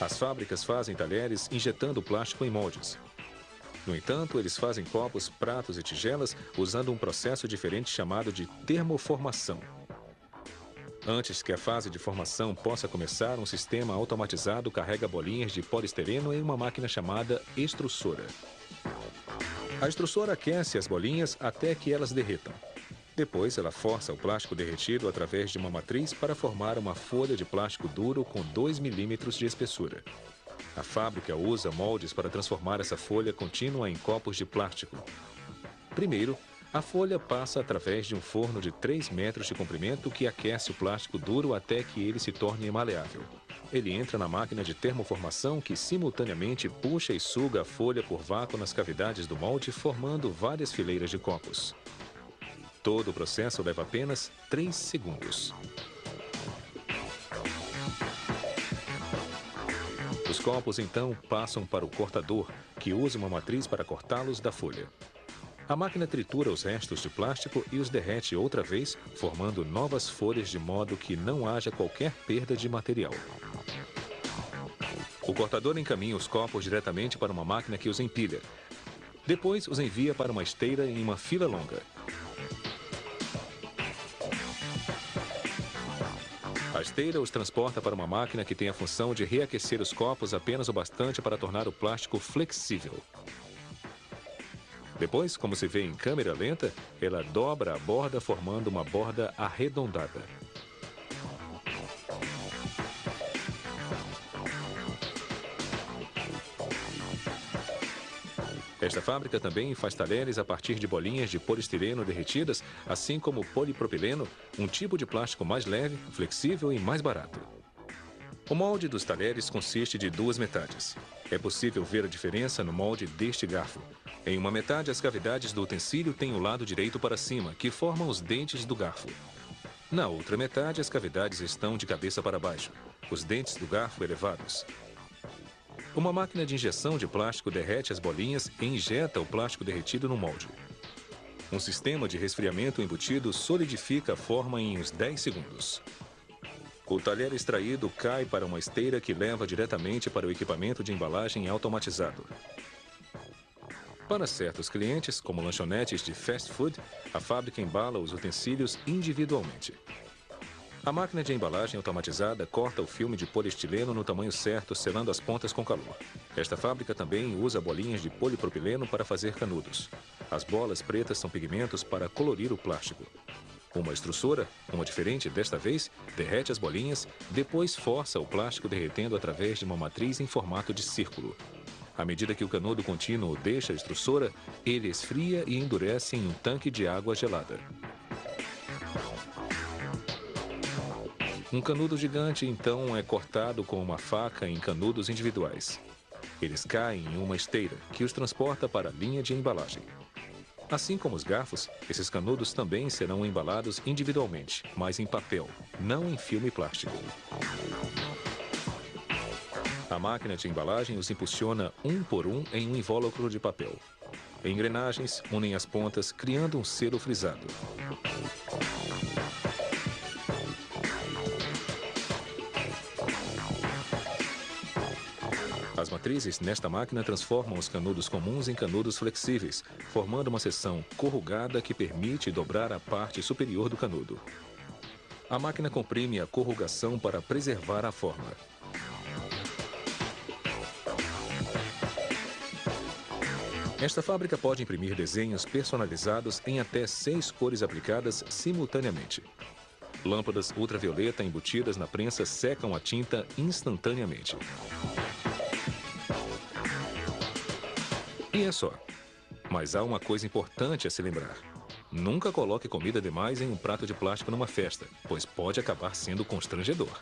As fábricas fazem talheres injetando plástico em moldes. No entanto, eles fazem copos, pratos e tigelas usando um processo diferente chamado de termoformação. Antes que a fase de formação possa começar, um sistema automatizado carrega bolinhas de poliestireno em uma máquina chamada extrusora. A extrusora aquece as bolinhas até que elas derretam. Depois, ela força o plástico derretido através de uma matriz para formar uma folha de plástico duro com 2 milímetros de espessura. A fábrica usa moldes para transformar essa folha contínua em copos de plástico. Primeiro, a folha passa através de um forno de 3 metros de comprimento que aquece o plástico duro até que ele se torne maleável. Ele entra na máquina de termoformação que simultaneamente puxa e suga a folha por vácuo nas cavidades do molde, formando várias fileiras de copos. Todo o processo leva apenas 3 segundos. Os copos, então, passam para o cortador, que usa uma matriz para cortá-los da folha. A máquina tritura os restos de plástico e os derrete outra vez, formando novas folhas de modo que não haja qualquer perda de material. O cortador encaminha os copos diretamente para uma máquina que os empilha. Depois, os envia para uma esteira em uma fila longa. A esteira os transporta para uma máquina que tem a função de reaquecer os copos apenas o bastante para tornar o plástico flexível. Depois, como se vê em câmera lenta, ela dobra a borda formando uma borda arredondada. Esta fábrica também faz talheres a partir de bolinhas de poliestireno derretidas, assim como polipropileno, um tipo de plástico mais leve, flexível e mais barato. O molde dos talheres consiste de 2 metades. É possível ver a diferença no molde deste garfo. Em uma metade, as cavidades do utensílio têm o lado direito para cima, que formam os dentes do garfo. Na outra metade, as cavidades estão de cabeça para baixo, os dentes do garfo elevados. Uma máquina de injeção de plástico derrete as bolinhas e injeta o plástico derretido no molde. Um sistema de resfriamento embutido solidifica a forma em uns 10 segundos. O talher extraído cai para uma esteira que leva diretamente para o equipamento de embalagem automatizado. Para certos clientes, como lanchonetes de fast food, a fábrica embala os utensílios individualmente. A máquina de embalagem automatizada corta o filme de poliestileno no tamanho certo, selando as pontas com calor. Esta fábrica também usa bolinhas de polipropileno para fazer canudos. As bolas pretas são pigmentos para colorir o plástico. Uma extrusora, uma diferente desta vez, derrete as bolinhas, depois força o plástico derretendo através de uma matriz em formato de círculo. À medida que o canudo contínuo deixa a extrusora, ele esfria e endurece em um tanque de água gelada. Um canudo gigante, então, é cortado com uma faca em canudos individuais. Eles caem em uma esteira, que os transporta para a linha de embalagem. Assim como os garfos, esses canudos também serão embalados individualmente, mas em papel, não em filme plástico. A máquina de embalagem os impulsiona um por um em um invólucro de papel. Engrenagens unem as pontas, criando um selo frisado. As matrizes nesta máquina transformam os canudos comuns em canudos flexíveis, formando uma seção corrugada que permite dobrar a parte superior do canudo. A máquina comprime a corrugação para preservar a forma. Esta fábrica pode imprimir desenhos personalizados em até 6 cores aplicadas simultaneamente. Lâmpadas ultravioleta embutidas na prensa secam a tinta instantaneamente. E é só. Mas há uma coisa importante a se lembrar. Nunca coloque comida demais em um prato de plástico numa festa, pois pode acabar sendo constrangedor.